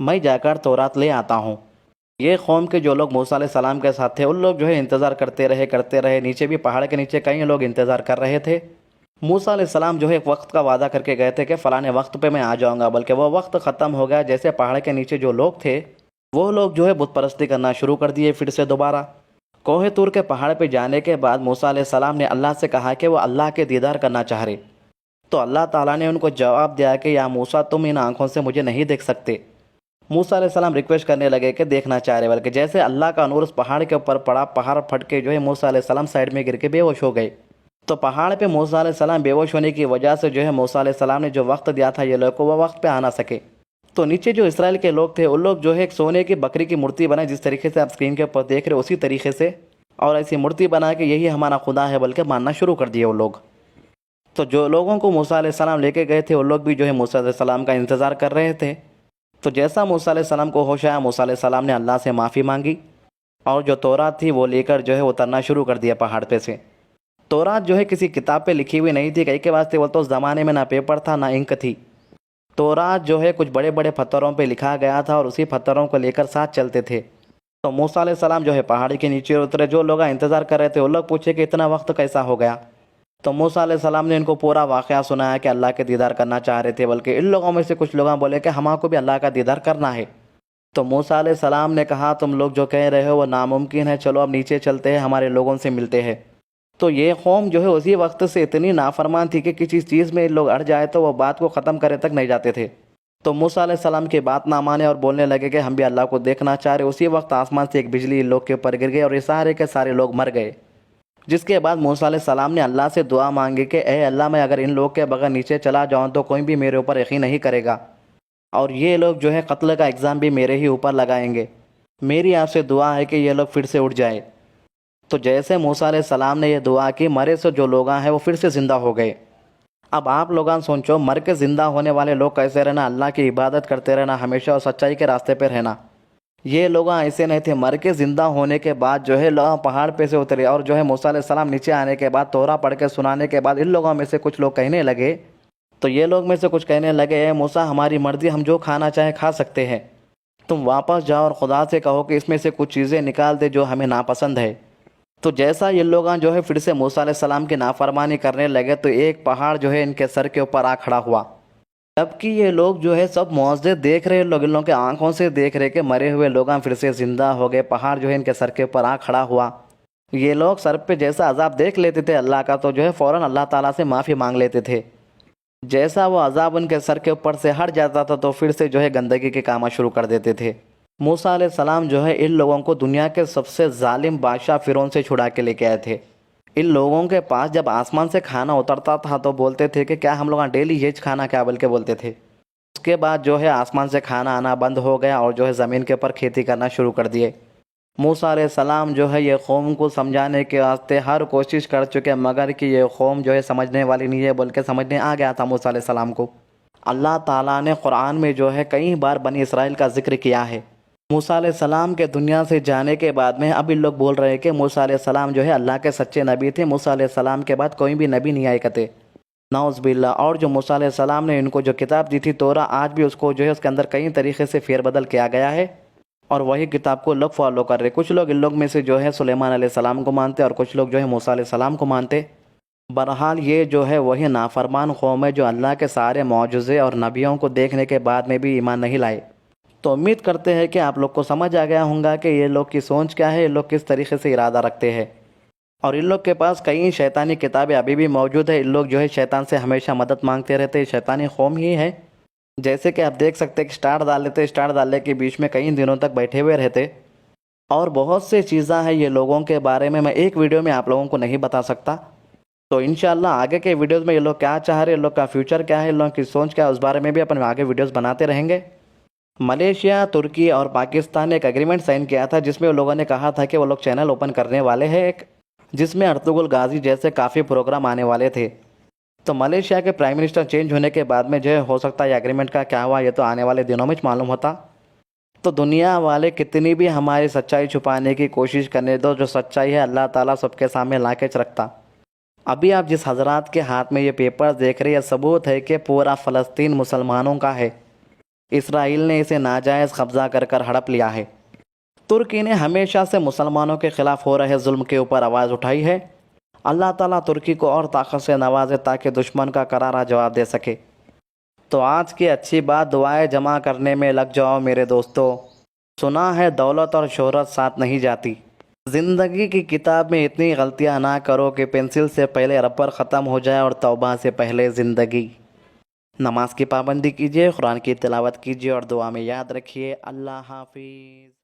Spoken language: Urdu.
میں جا کر تورات لے آتا ہوں۔ یہ قوم کے جو لوگ موسیٰ علیہ السلام کے ساتھ تھے ان لوگ جو ہے انتظار کرتے رہے، نیچے بھی پہاڑ کے نیچے کئی لوگ انتظار کر رہے تھے۔ موسیٰ علیہ السلام جو ہے ایک وقت کا وعدہ کر کے گئے تھے کہ فلاں وقت پہ میں آ جاؤں گا، بلکہ وہ وقت ختم ہو گیا۔ جیسے پہاڑ کے نیچے جو لوگ تھے وہ لوگ جو ہے بت پرستی کرنا شروع کر دیے پھر سے دوبارہ۔ کوہ طور کے پہاڑ پہ جانے کے بعد موسیٰ علیہ السلام نے اللہ سے کہا کہ وہ اللہ کے دیدار کرنا چاہ رہے، تو اللہ تعالیٰ نے ان کو جواب دیا کہ یا موسیٰ تم ان آنکھوں سے مجھے نہیں دیکھ سکتے۔ موسیٰ علیہ السلام ریکویسٹ کرنے لگے کہ دیکھنا چاہ رہے، بلکہ جیسے اللہ کا نور اس پہاڑ کے اوپر پڑا، پہاڑ پھٹ کے جو ہے موسیٰ علیہ السلام سائڈ میں گر کے بے ہوش ہو گئے۔ تو پہاڑ پہ موسیٰ علیہ السلام بے ہوش ہونے کی وجہ سے جو ہے موسیٰ علیہ السلام نے جو وقت دیا تھا یہ لوگ کو وہ وقت پہ آ نہ سکے۔ تو نیچے جو اسرائیل کے لوگ تھے ان لوگ جو ہے ایک سونے کی بکری کی مورتی بنائے، جس طریقے سے آپ اسکرین کے اوپر دیکھ رہے اسی طریقے سے، اور ایسی مورتی بنا کے یہی ہمارا خدا ہے بلکہ ماننا شروع کر دیے وہ لوگ۔ تو جو لوگوں کو موسیٰ علیہ السلام لے کے گئے تھے وہ لوگ بھی جو ہے موسیٰ علیہ السلام کا انتظار کر رہے تھے۔ تو جیسا موسیٰ علیہ السلام کو ہوش آیا، موسیٰ علیہ السلام نے اللہ سے معافی مانگی اور جو تورات تھی وہ لے کر جو ہے اترنا شروع کر دیا پہاڑ پہ سے۔ تورات جو ہے کسی کتاب پہ لکھی ہوئی نہیں تھی، کئی کے واسطے وہ تو اس زمانے میں نہ پیپر تھا نہ انک تھی۔ تورات جو ہے کچھ بڑے بڑے پتھروں پہ لکھا گیا تھا اور اسی پتھروں کو لے کر ساتھ چلتے تھے۔ تو موسیٰ علیہ السلام جو ہے پہاڑی کے نیچے اترے، جو لوگ انتظار کر رہے تھے وہ لوگ پوچھے کہ اتنا وقت کیسا ہو گیا؟ تو موسیٰ علیہ السلام نے ان کو پورا واقعہ سنایا کہ اللہ کے دیدار کرنا چاہ رہے تھے، بلکہ ان لوگوں میں سے کچھ لوگ بولے کہ ہمارے کو بھی اللہ کا دیدار کرنا ہے۔ تو موسیٰ علیہ السلام نے کہا تم لوگ جو کہہ رہے ہو وہ ناممکن ہے، چلو اب نیچے چلتے ہیں، ہمارے لوگوں سے ملتے ہیں۔ تو یہ قوم جو ہے اسی وقت سے اتنی نافرمان تھی کہ کسی چیز میں لوگ اڑ جائے تو وہ بات کو ختم کرے تک نہیں جاتے تھے۔ تو موسیٰ علیہ السلام کی بات نہ مانے اور بولنے لگے کہ ہم بھی اللہ کو دیکھنا چاہ رہے۔ اسی وقت آسمان سے ایک بجلی ان لوگ کے اوپر گر گئی اور یہ سارے کے سارے لوگ مر گئے۔ جس کے بعد موسیٰ علیہ السلام نے اللہ سے دعا مانگی کہ اے اللہ، میں اگر ان لوگ کے بغیر نیچے چلا جاؤں تو کوئی بھی میرے اوپر یقین نہیں کرے گا، اور یہ لوگ جو ہے قتل کا الزام بھی میرے ہی اوپر لگائیں گے۔ میری آپ سے دعا ہے کہ یہ لوگ پھر سے اٹھ جائے۔ تو جیسے موسیٰ علیہ السلام نے یہ دعا کی، مرے سے جو لوگ ہیں وہ پھر سے زندہ ہو گئے۔ اب آپ لوگاں سوچو، مر کے زندہ ہونے والے لوگ کیسے رہنا؟ اللہ کی عبادت کرتے رہنا ہمیشہ اور سچائی کے راستے پہ رہنا۔ یہ لوگ ایسے نہیں تھے، مر کے زندہ ہونے کے بعد جو ہے لوگ پہاڑ پہ سے اترے، اور جو ہے موسیٰ علیہ السلام نیچے آنے کے بعد تورا پڑھ کے سنانے کے بعد ان لوگوں میں سے کچھ لوگ کہنے لگے، تو یہ لوگ میں سے کچھ کہنے لگے اے موسیٰ، ہماری مرضی، ہم جو کھانا چاہے کھا سکتے ہیں، تم واپس جاؤ اور خدا سے کہو کہ اس میں سے کچھ چیزیں نکال دے جو ہمیں ناپسند ہے۔ تو جیسا یہ لوگ جو ہے پھر سے موسیٰ علیہ السلام کی نافرمانی کرنے لگے تو ایک پہاڑ جو ہے ان کے سر کے اوپر آ کھڑا ہوا، جبکہ یہ لوگ جو ہے سب معجزے دیکھ رہے، لوگ ان لوگوں کے آنکھوں سے دیکھ رہے کہ مرے ہوئے لوگ پھر سے زندہ ہو گئے۔ پہاڑ جو ہے ان کے سر کے اوپر آ کھڑا ہوا۔ یہ لوگ سر پہ جیسا عذاب دیکھ لیتے تھے اللہ کا تو جو ہے فوراً اللہ تعالیٰ سے معافی مانگ لیتے تھے۔ جیسا وہ عذاب ان کے سر کے اوپر سے ہٹ جاتا تھا تو پھر سے جو ہے گندگی کے کام شروع کر دیتے تھے۔ موسیٰ علیہ السلام جو ہے ان لوگوں کو دنیا کے سب سے ظالم بادشاہ فرعون سے چھڑا کے لے کے آئے تھے۔ ان لوگوں کے پاس جب آسمان سے کھانا اترتا تھا تو بولتے تھے کہ کیا ہم لوگ ڈیلی یہ کھانا کیا بلکہ بولتے تھے۔ اس کے بعد جو ہے آسمان سے کھانا آنا بند ہو گیا اور جو ہے زمین کے اوپر کھیتی کرنا شروع کر دیے۔ موسیٰ علیہ السلام جو ہے یہ قوم کو سمجھانے کے واسطے ہر کوشش کر چکے، مگر کہ یہ قوم جو ہے سمجھنے والی نہیں ہے، بلکہ سمجھنے آ گیا تھا موسیٰ علیہ السلام کو۔ اللہ تعالیٰ نے قرآن میں جو ہے کئی بار بنی اسرائیل کا ذکر کیا ہے۔ موسیٰ علیہ السلام کے دنیا سے جانے کے بعد میں اب ان لوگ بول رہے ہیں کہ موسیٰ علیہ السلام جو ہے اللہ کے سچے نبی تھے، موسیٰ علیہ السلام کے بعد کوئی بھی نبی نہیں آئے کرتے، نعوذ باللہ۔ اور جو موسیٰ علیہ السلام نے ان کو جو کتاب دی تھی تورا، آج بھی اس کو جو ہے اس کے اندر کئی طریقے سے پھیر بدل کیا گیا ہے، اور وہی کتاب کو لوگ فالو کر رہے۔ کچھ لوگ ان لوگ میں سے جو ہے سلیمان علیہ السلام کو مانتے اور کچھ لوگ جو ہے موسیٰ علیہ السلام کو مانتے۔ بہرحال یہ جو ہے وہی نافرمان قوم ہے جو اللہ کے سارے معجزے اور نبیوں کو دیکھنے کے بعد میں بھی ایمان نہیں لائے۔ تو امید کرتے ہیں کہ آپ لوگ کو سمجھ آ گیا ہوگا کہ یہ لوگ کی سوچ کیا ہے، یہ لوگ کس طریقے سے ارادہ رکھتے ہیں، اور ان لوگ کے پاس کئی شیطانی کتابیں ابھی بھی موجود ہے۔ ان لوگ جو ہے شیطان سے ہمیشہ مدد مانگتے رہتے ہیں، شیطانی قوم ہی ہے۔ جیسے کہ آپ دیکھ سکتے ہیں کہ سٹارٹ ڈال لیتے، سٹارٹ ڈالنے کے بیچ میں کئی دنوں تک بیٹھے ہوئے رہتے، اور بہت سے چیزیں ہیں یہ لوگوں کے بارے میں ایک ویڈیو میں آپ لوگوں کو نہیں بتا سکتا۔ تو انشاءاللہ آگے کے ویڈیوز میں یہ لوگ کیا چاہ رہے ہیں، ان لوگ کا فیوچر کیا ہے، ان لوگوں کی سوچ کیا ہے، اس بارے میں بھی اپنے آگے ویڈیوز بناتے رہیں گے۔ ملیشیا، ترکی اور پاکستان نے ایک ایگریمنٹ سائن کیا تھا جس میں وہ لوگوں نے کہا تھا کہ وہ لوگ چینل اوپن کرنے والے ہیں ایک، جس میں ارطغرل غازی جیسے کافی پروگرام آنے والے تھے۔ تو ملیشیا کے پرائم منسٹر چینج ہونے کے بعد میں جو ہے ہو سکتا ہے یہ ایگریمنٹ کا کیا ہوا یہ تو آنے والے دنوں میں معلوم ہوتا۔ تو دنیا والے کتنی بھی ہماری سچائی چھپانے کی کوشش کرنے دو، جو سچائی ہے اللہ تعالیٰ سب کے سامنے لا کے رکھتا۔ ابھی آپ جس حضرات کے ہاتھ میں یہ پیپر دیکھ رہے ہیں، یہ ثبوت ہے کہ پورا فلسطین مسلمانوں کا ہے۔ اسرائیل نے اسے ناجائز قبضہ کر ہڑپ لیا ہے۔ ترکی نے ہمیشہ سے مسلمانوں کے خلاف ہو رہے ظلم کے اوپر آواز اٹھائی ہے۔ اللہ تعالیٰ ترکی کو اور طاقت سے نوازے تاکہ دشمن کا کرارا جواب دے سکے۔ تو آج کی اچھی بات دعائیں جمع کرنے میں لگ جاؤ میرے دوستو۔ سنا ہے دولت اور شہرت ساتھ نہیں جاتی۔ زندگی کی کتاب میں اتنی غلطیاں نہ کرو کہ پنسل سے پہلے ربر ختم ہو جائے اور توبہ سے پہلے زندگی۔ نماز کی پابندی کیجیے، قرآن کی تلاوت کیجیے اور دعا میں یاد رکھیے۔ اللہ حافظ۔